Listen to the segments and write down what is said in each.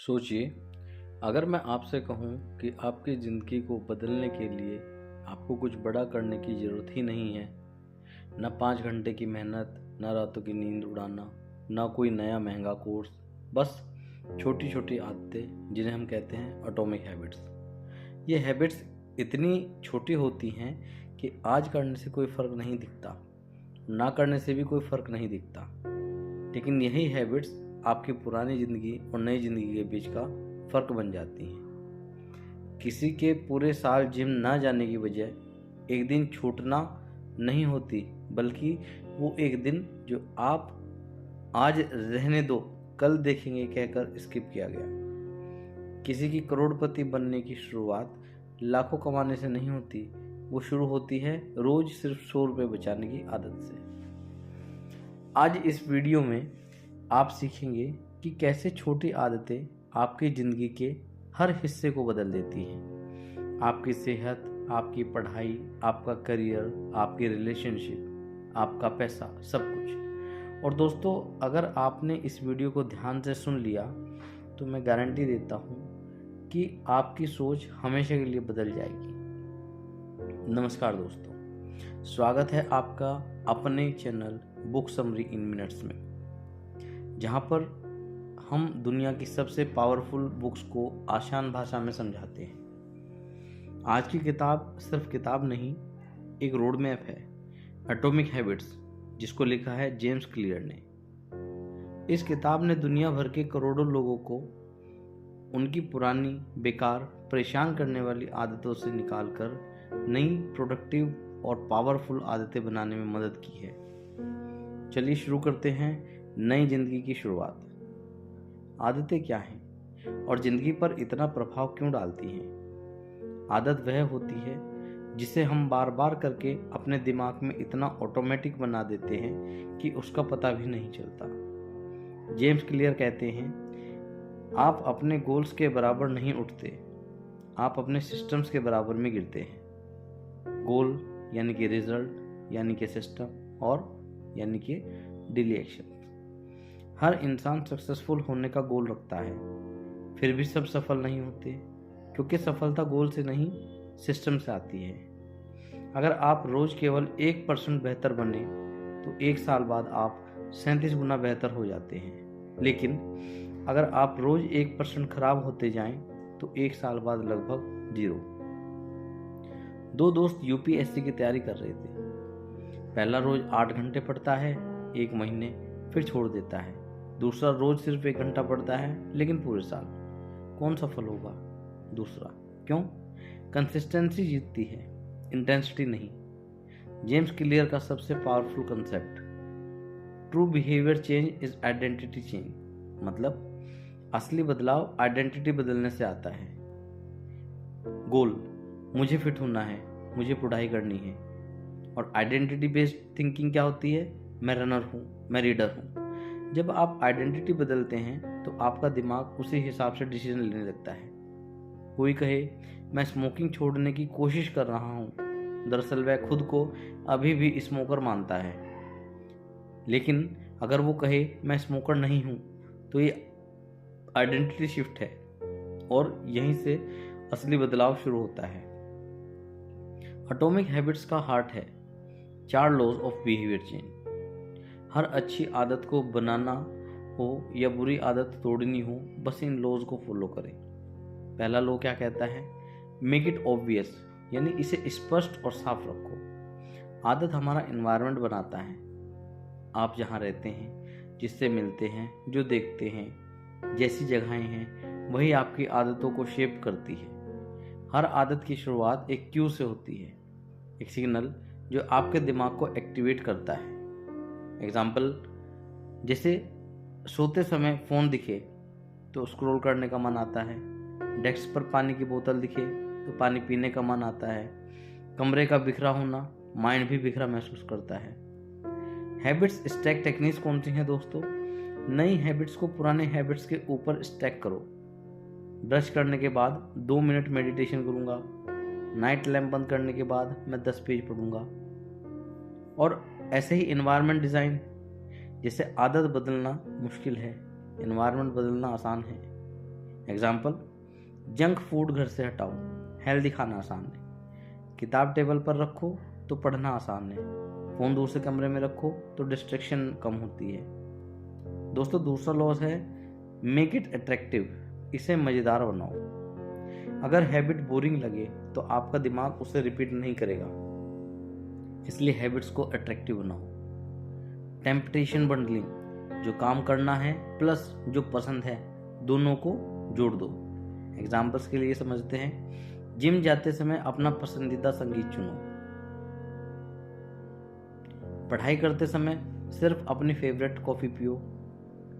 सोचिए, अगर मैं आपसे कहूँ कि आपकी ज़िंदगी को बदलने के लिए आपको कुछ बड़ा करने की ज़रूरत ही नहीं है। ना 5 घंटे की मेहनत, ना रातों की नींद उड़ाना, ना कोई नया महंगा कोर्स, बस छोटी-छोटी आदतें जिन्हें हम कहते हैं एटॉमिक हैबिट्स। ये हैबिट्स इतनी छोटी होती हैं कि आज करने से कोई फ़र्क नहीं दिखता, ना करने से भी कोई फ़र्क नहीं दिखता। लेकिन यही हैबिट्स आपकी पुरानी ज़िंदगी और नई ज़िंदगी के बीच का फ़र्क बन जाती हैं। किसी के पूरे साल जिम ना जाने की वजह एक दिन छूटना नहीं होती, बल्कि वो एक दिन जो आप आज रहने दो, कल देखेंगे कहकर स्किप किया गया। किसी की करोड़पति बनने की शुरुआत लाखों कमाने से नहीं होती, वो शुरू होती है रोज़ सिर्फ 100 रुपये बचाने की आदत से। आज इस वीडियो में आप सीखेंगे कि कैसे छोटी आदतें आपकी ज़िंदगी के हर हिस्से को बदल देती हैं। आपकी सेहत, आपकी पढ़ाई, आपका करियर, आपकी रिलेशनशिप, आपका पैसा, सब कुछ। और दोस्तों, अगर आपने इस वीडियो को ध्यान से सुन लिया तो मैं गारंटी देता हूँ कि आपकी सोच हमेशा के लिए बदल जाएगी। नमस्कार दोस्तों, स्वागत है आपका अपने चैनल बुक समरी इन मिनट्स में, जहाँ पर हम दुनिया की सबसे पावरफुल बुक्स को आसान भाषा में समझाते हैं। आज की किताब सिर्फ किताब नहीं, एक रोड मैप है, एटॉमिक हैबिट्स, जिसको लिखा है जेम्स क्लियर ने। इस किताब ने दुनिया भर के करोड़ों लोगों को उनकी पुरानी, बेकार, परेशान करने वाली आदतों से निकालकर नई, प्रोडक्टिव और पावरफुल आदतें बनाने में मदद की है। चलिए शुरू करते हैं नई जिंदगी की शुरुआत। आदतें क्या हैं और जिंदगी पर इतना प्रभाव क्यों डालती हैं? आदत वह होती है जिसे हम बार बार करके अपने दिमाग में इतना ऑटोमेटिक बना देते हैं कि उसका पता भी नहीं चलता। जेम्स क्लियर कहते हैं, आप अपने गोल्स के बराबर नहीं उठते, आप अपने सिस्टम्स के बराबर में गिरते हैं। गोल यानी कि रिजल्ट, यानी कि सिस्टम, और यानी कि डेली एक्शन। हर इंसान सक्सेसफुल होने का गोल रखता है, फिर भी सब सफल नहीं होते, क्योंकि सफलता गोल से नहीं, सिस्टम से आती है। अगर आप रोज केवल 1% बेहतर बने तो 1 साल बाद आप 37 गुना बेहतर हो जाते हैं। लेकिन अगर आप रोज 1% खराब होते जाएं तो 1 साल बाद लगभग 0। 2 दोस्त यूपीएससी की तैयारी कर रहे थे। पहला रोज 8 घंटे पढ़ता है 1 महीने, फिर छोड़ देता है। दूसरा रोज सिर्फ 1 घंटा पढ़ता है, लेकिन पूरे साल। कौन सफल होगा? दूसरा। क्यों? कंसिस्टेंसी जीतती है, इंटेंसिटी नहीं। जेम्स क्लियर का सबसे powerful concept, true behaviour change is identity change. मतलब असली बदलाव आइडेंटिटी बदलने से आता है। गोल, मुझे फिट होना है, मुझे पढ़ाई करनी है। और आइडेंटिटी बेस्ड थिंकिंग क्या होती है? मैं रनर हूँ, मैं रीडर हूँ। जब आप आइडेंटिटी बदलते हैं तो आपका दिमाग उसी हिसाब से डिसीजन लेने लगता है। कोई कहे मैं स्मोकिंग छोड़ने की कोशिश कर रहा हूँ, दरअसल वह खुद को अभी भी स्मोकर मानता है। लेकिन अगर वो कहे मैं स्मोकर नहीं हूँ, तो ये आइडेंटिटी शिफ्ट है, और यहीं से असली बदलाव शुरू होता है। एटॉमिक हैबिट्स का हार्ट है 4 लॉज ऑफ बिहेवियर चेंज। हर अच्छी आदत को बनाना हो या बुरी आदत तोड़नी हो, बस इन लॉज को फॉलो करें। पहला लॉ क्या कहता है? मेक इट ऑब्वियस, यानी इसे स्पष्ट और साफ रखो। आदत हमारा एनवायरनमेंट बनाता है। आप जहाँ रहते हैं, जिससे मिलते हैं, जो देखते हैं, जैसी जगहें हैं, वही आपकी आदतों को शेप करती है। हर आदत की शुरुआत एक क्यू से होती है, एक सिग्नल जो आपके दिमाग को एक्टिवेट करता है। एग्जाम्पल, जैसे सोते समय फ़ोन दिखे तो स्क्रॉल करने का मन आता है, डेस्क पर पानी की बोतल दिखे तो पानी पीने का मन आता है, कमरे का बिखरा होना, माइंड भी बिखरा महसूस करता है। हैबिट्स स्टैक टेक्निक्स कौन सी हैं दोस्तों? नई हैबिट्स को पुराने हैबिट्स के ऊपर स्टैक करो। ब्रश करने के बाद 2 मिनट मेडिटेशन करूँगा, नाइट लैम्प बंद करने के बाद मैं 10 पेज पढ़ूंगा। और ऐसे ही एनवायरनमेंट डिज़ाइन, जैसे आदत बदलना मुश्किल है, एनवायरनमेंट बदलना आसान है। एग्जाम्पल, जंक फूड घर से हटाओ, हेल्दी खाना आसान है। किताब टेबल पर रखो तो पढ़ना आसान है। फ़ोन दूसरे कमरे में रखो तो डिस्ट्रैक्शन कम होती है। दोस्तों, दूसरा लॉस है मेक इट अट्रैक्टिव, इसे मज़ेदार बनाओ। अगर हैबिट बोरिंग लगे तो आपका दिमाग उसे रिपीट नहीं करेगा, इसलिए हैबिट्स को अट्रैक्टिव बनाओ। टेम्पटेशन बंडलिंग, जो काम करना है प्लस जो पसंद है दोनों को जोड़ दो। एग्जाम्पल्स के लिए समझते हैं, जिम जाते समय अपना पसंदीदा संगीत चुनो। पढ़ाई करते समय सिर्फ अपनी फेवरेट कॉफ़ी पियो।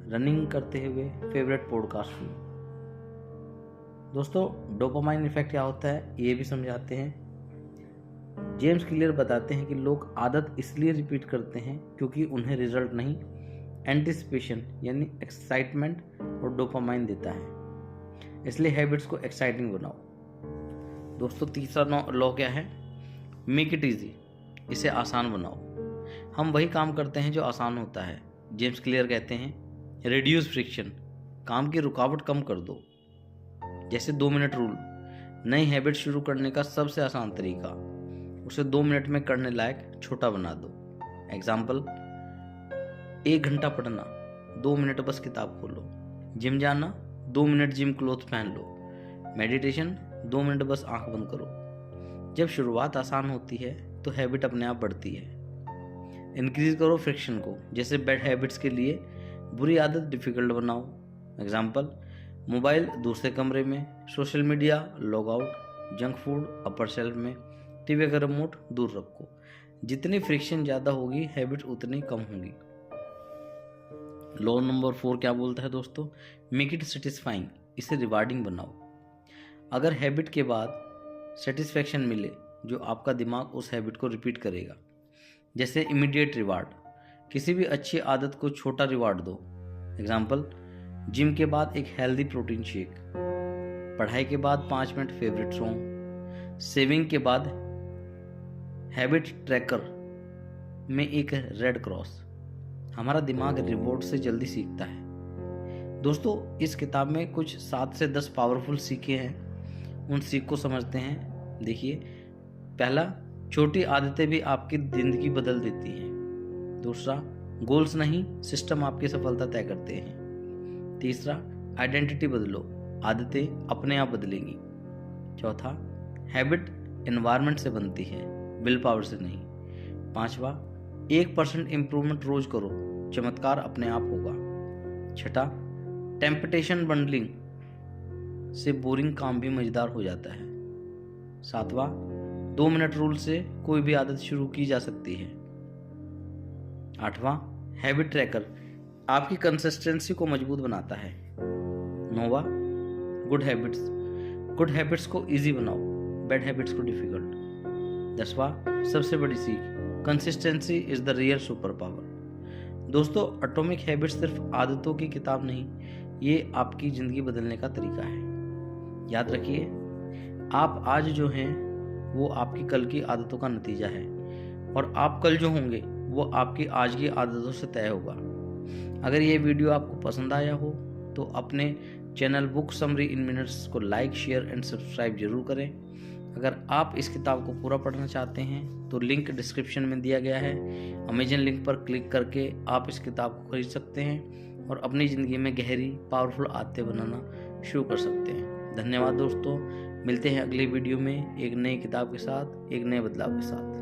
रनिंग करते हुए फेवरेट पॉडकास्ट सुनो। दोस्तों, डोपामाइन इफेक्ट क्या होता है ये भी समझाते हैं। जेम्स क्लियर बताते हैं कि लोग आदत इसलिए रिपीट करते हैं क्योंकि उन्हें रिजल्ट नहीं, एंटिसिपेशन यानी एक्साइटमेंट और डोपामाइन देता है। इसलिए हैबिट्स को एक्साइटिंग बनाओ। दोस्तों, तीसरा लॉ क्या है? मेक इट इजी, इसे आसान बनाओ। हम वही काम करते हैं जो आसान होता है। जेम्स क्लियर कहते हैं, रिड्यूस फ्रिक्शन, काम की रुकावट कम कर दो। जैसे 2 मिनट रूल, नई हैबिट शुरू करने का सबसे आसान तरीका, उसे 2 मिनट में करने लायक छोटा बना दो। एग्जाम्पल, 1 घंटा पढ़ना, 2 मिनट बस किताब खोलो। जिम जाना, 2 मिनट जिम क्लोथ पहन लो। मेडिटेशन, 2 मिनट बस आंख बंद करो। जब शुरुआत आसान होती है तो हैबिट अपने आप बढ़ती है। इंक्रीज करो फ्रिक्शन को, जैसे बैड हैबिट्स के लिए बुरी आदत डिफिकल्ट बनाओ। एग्जाम्पल, मोबाइल दूसरे कमरे में, social media log out, junk food upper shelf में, टीवी का रिमोट दूर रखो। जितनी फ्रिक्शन ज़्यादा होगी हैबिट उतनी कम होगी। लॉ नंबर 4 क्या बोलता है दोस्तों? मेक इट सेटिस्फाइंग, इसे रिवार्डिंग बनाओ। अगर हैबिट के बाद सेटिस्फैक्शन मिले जो आपका दिमाग उस हैबिट को रिपीट करेगा। जैसे इमीडिएट रिवार्ड, किसी भी अच्छी आदत को छोटा रिवार्ड दो। एग्जाम्पल, जिम के बाद एक हेल्दी प्रोटीन शेक, पढ़ाई के बाद 5 मिनट फेवरेट सॉन्ग, सेविंग के बाद हैबिट ट्रैकर में एक रेड क्रॉस। हमारा दिमाग रिवॉर्ड से जल्दी सीखता है। दोस्तों, इस किताब में कुछ 7 से 10 पावरफुल सीखे हैं, उन सीख को समझते हैं। देखिए, पहला, छोटी आदतें भी आपकी जिंदगी बदल देती हैं। दूसरा, गोल्स नहीं सिस्टम आपकी सफलता तय करते हैं। तीसरा, आइडेंटिटी बदलो, आदतें अपने आप बदलेंगी। चौथा, हैबिट एनवायरनमेंट से बनती है, विल पावर से नहीं। पांचवा, 1% इम्प्रूवमेंट रोज करो, चमत्कार अपने आप होगा। छठा, टेम्पटेशन बंडलिंग से बोरिंग काम भी मजेदार हो जाता है। सातवां, 2 मिनट रूल से कोई भी आदत शुरू की जा सकती है। आठवां, हैबिट ट्रैकर आपकी कंसिस्टेंसी को मजबूत बनाता है। 9वां, गुड हैबिट्स को इजी बनाओ, बैड हैबिट्स को डिफिकल्ट। 10वां, सबसे बड़ी सीख, consistency is the real super power. दोस्तों, एटॉमिक हैबिट्स सिर्फ आदतों की किताब नहीं, ये आपकी ज़िंदगी बदलने का तरीका है। याद रखिए, आप आज जो हैं वो आपकी कल की आदतों का नतीजा है, और आप कल जो होंगे वो आपकी आज की आदतों से तय होगा। अगर ये वीडियो आपको पसंद आया हो तो अपने चैनल बुक समरी इन मिनट्स को लाइक, शेयर एंड सब्सक्राइब जरूर करें। अगर आप इस किताब को पूरा पढ़ना चाहते हैं तो लिंक डिस्क्रिप्शन में दिया गया है। अमेजन लिंक पर क्लिक करके आप इस किताब को खरीद सकते हैं और अपनी ज़िंदगी में गहरी पावरफुल आदतें बनाना शुरू कर सकते हैं। धन्यवाद दोस्तों, मिलते हैं अगली वीडियो में एक नई किताब के साथ, एक नए बदलाव के साथ।